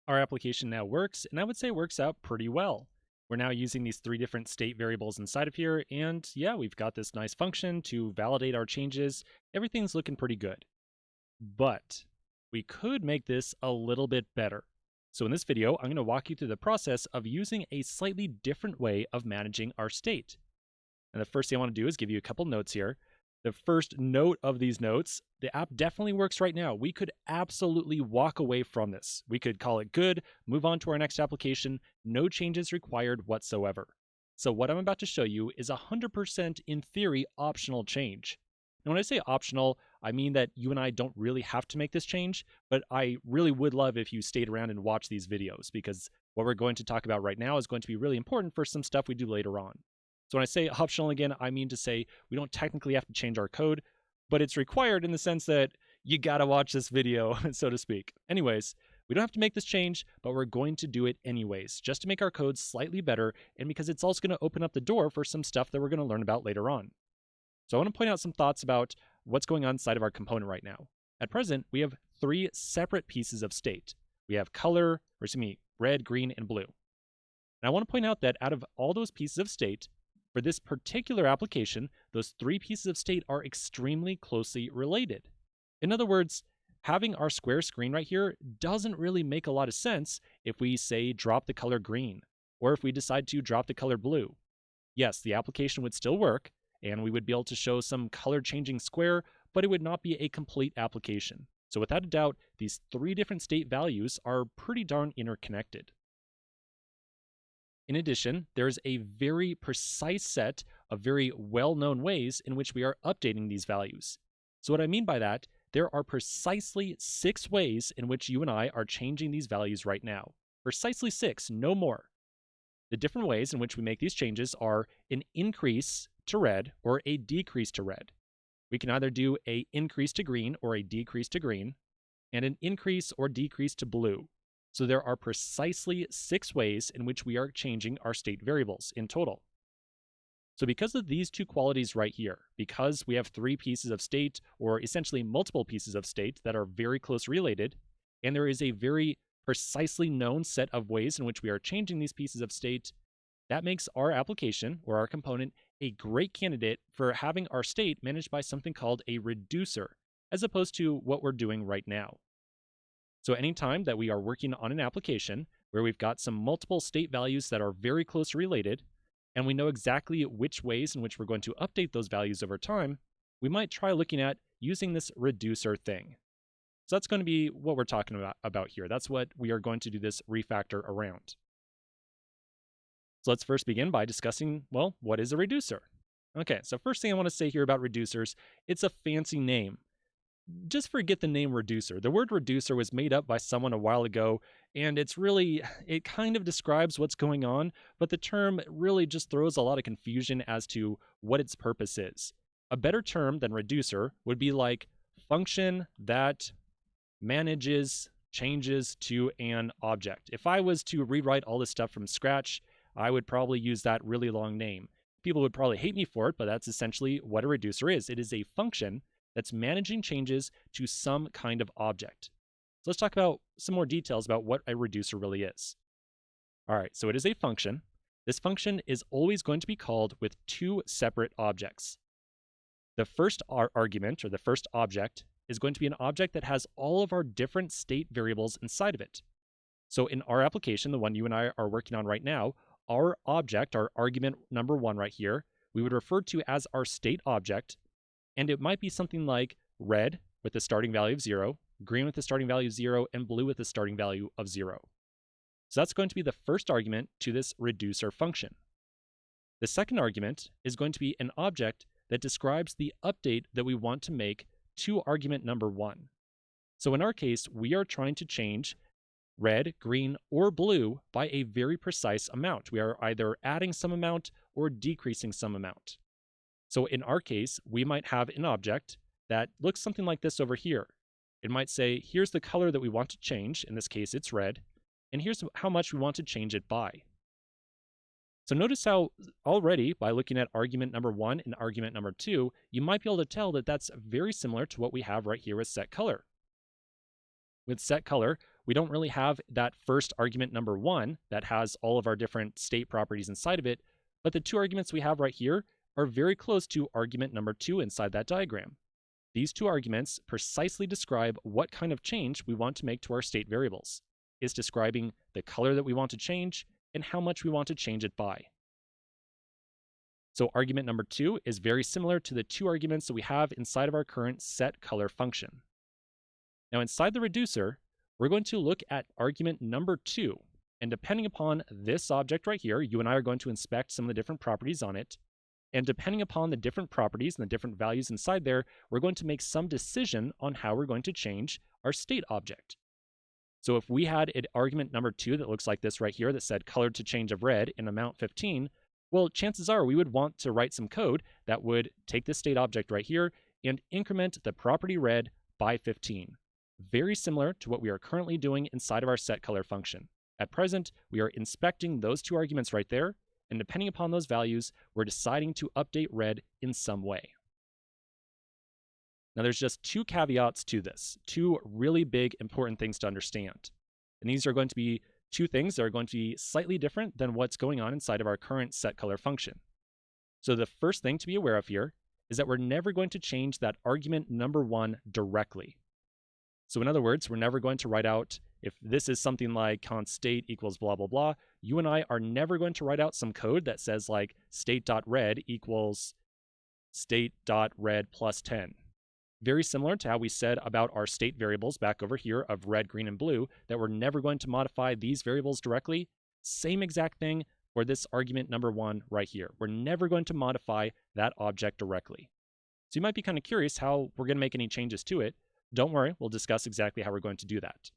Our application now works, and I would say works out pretty well. We're now using these three different state variables inside of here, and yeah, we've got this nice function to validate our changes. Everything's looking pretty good. But we could make this a little bit better. So in this video, I'm going to walk you through the process of using a slightly different way of managing our state. And the first thing I want to do is give you a couple notes here. The first note of these notes, the app definitely works right now. We could absolutely walk away from this. We could call it good, move on to our next application, no changes required whatsoever. So what I'm about to show you is 100% in theory optional change. And when I say optional, I mean that you and I don't really have to make this change, but I really would love if you stayed around and watched these videos because what we're going to talk about right now is going to be really important for some stuff we do later on. So when I say optional again, I mean to say we don't technically have to change our code, but it's required in the sense that you gotta watch this video, so to speak. Anyways, we don't have to make this change, but we're going to do it anyways, just to make our code slightly better, and because it's also gonna open up the door for some stuff that we're gonna learn about later on. So I wanna point out some thoughts about what's going on inside of our component right now. At present, we have three separate pieces of state. We have color, or excuse me, red, green, and blue. And I wanna point out that out of all those pieces of state, for this particular application, those three pieces of state are extremely closely related. In other words, having our square screen right here doesn't really make a lot of sense if we say drop the color green, or if we decide to drop the color blue. Yes, the application would still work, and we would be able to show some color changing square, but it would not be a complete application. So without a doubt, these three different state values are pretty darn interconnected. In addition, there is a very precise set of very well-known ways in which we are updating these values. So what I mean by that, there are precisely 6 ways in which you and I are changing these values right now. Precisely 6, no more. The different ways in which we make these changes are an increase to red or a decrease to red. We can either do a increase to green or a decrease to green, and an increase or decrease to blue. So there are precisely 6 ways in which we are changing our state variables in total. So because of these two qualities right here, because we have 3 pieces of state, or essentially multiple pieces of state that are very close related, and there is a very precisely known set of ways in which we are changing these pieces of state, that makes our application, or our component, a great candidate for having our state managed by something called a reducer, as opposed to what we're doing right now. So anytime that we are working on an application where we've got some multiple state values that are very close related, and we know exactly which ways in which we're going to update those values over time, we might try looking at using this reducer thing. So that's going to be what we're talking about here. That's what we are going to do this refactor around. So let's first begin by discussing, well, what is a reducer? Okay, so first thing I want to say here about reducers, it's a fancy name. Just forget the name reducer. The word reducer was made up by someone a while ago, and it kind of describes what's going on, but the term really just throws a lot of confusion as to what its purpose is. A better term than reducer would be like function that manages changes to an object. If I was to rewrite all this stuff from scratch, I would probably use that really long name. People would probably hate me for it, but that's essentially what a reducer is. It is a function that's managing changes to some kind of object. So let's talk about some more details about what a reducer really is. All right, so it is a function. This function is always going to be called with 2 separate objects. The first argument, or the first object, is going to be an object that has all of our different state variables inside of it. So in our application, the one you and I are working on right now, our object, our argument number 1 right here, we would refer to as our state object, and it might be something like red with the starting value of 0, green with the starting value of 0, and blue with the starting value of 0. So that's going to be the first argument to this reducer function. The second argument is going to be an object that describes the update that we want to make to argument number 1. So in our case, we are trying to change red, green, or blue by a very precise amount. We are either adding some amount or decreasing some amount. So in our case, we might have an object that looks something like this over here. It might say, here's the color that we want to change. In this case, it's red. And here's how much we want to change it by. So notice how already, by looking at argument number 1 and argument number 2, you might be able to tell that that's very similar to what we have right here with set color. With set color, we don't really have that first argument number 1 that has all of our different state properties inside of it, but the two arguments we have right here are very close to argument number 2 inside that diagram. These two arguments precisely describe what kind of change we want to make to our state variables. It's describing the color that we want to change and how much we want to change it by. So argument number 2 is very similar to the two arguments that we have inside of our current setColor function. Now inside the reducer, we're going to look at argument number 2, and depending upon this object right here, you and I are going to inspect some of the different properties on it, and depending upon the different properties and the different values inside there, we're going to make some decision on how we're going to change our state object. So if we had an argument number 2 that looks like this right here that said color to change of red in amount 15, well, chances are we would want to write some code that would take this state object right here and increment the property red by 15. Very similar to what we are currently doing inside of our setColor function. At present, we are inspecting those two arguments right there, and depending upon those values, we're deciding to update red in some way. Now there's just two caveats to this, two really big important things to understand. And these are going to be two things that are going to be slightly different than what's going on inside of our current setColor function. So the first thing to be aware of here is that we're never going to change that argument number 1 directly. So in other words, we're never going to write out, if this is something like const state equals blah, blah, blah, you and I are never going to write out some code that says like state.red equals state.red plus 10. Very similar to how we said about our state variables back over here of red, green, and blue, that we're never going to modify these variables directly. Same exact thing for this argument number 1 right here. We're never going to modify that object directly. So you might be kind of curious how we're going to make any changes to it. Don't worry, we'll discuss exactly how we're going to do that.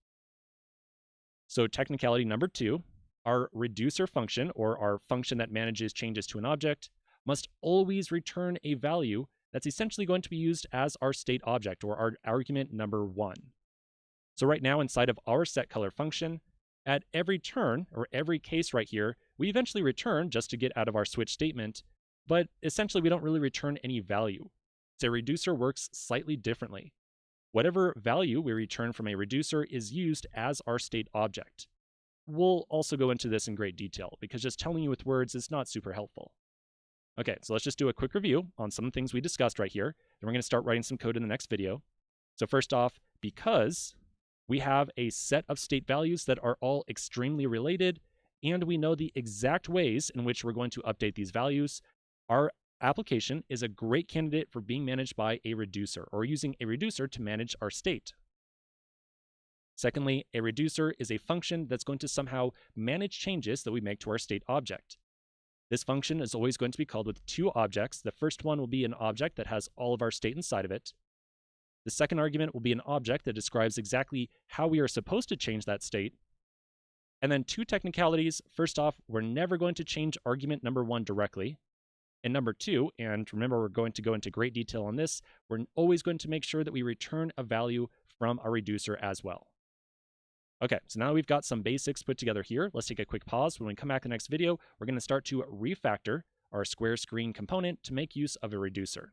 So technicality number 2, our reducer function, or our function that manages changes to an object, must always return a value that's essentially going to be used as our state object, or our argument number 1. So right now inside of our setColor function, at every turn, or every case right here, we eventually return just to get out of our switch statement, but essentially we don't really return any value. So a reducer works slightly differently. Whatever value we return from a reducer is used as our state object. We'll also go into this in great detail, because just telling you with words is not super helpful. Okay, so let's just do a quick review on some things we discussed right here. Then we're going to start writing some code in the next video. So first off, because we have a set of state values that are all extremely related, and we know the exact ways in which we're going to update these values, our application is a great candidate for being managed by a reducer, or using a reducer to manage our state. Secondly, a reducer is a function that's going to somehow manage changes that we make to our state object. This function is always going to be called with two objects. The first one will be an object that has all of our state inside of it. The second argument will be an object that describes exactly how we are supposed to change that state. And then two technicalities. First off, we're never going to change argument number 1 directly. And number 2, and remember we're going to go into great detail on this, we're always going to make sure that we return a value from our reducer as well. Okay, so now we've got some basics put together here. Let's take a quick pause. When we come back in the next video, we're going to start to refactor our square screen component to make use of a reducer.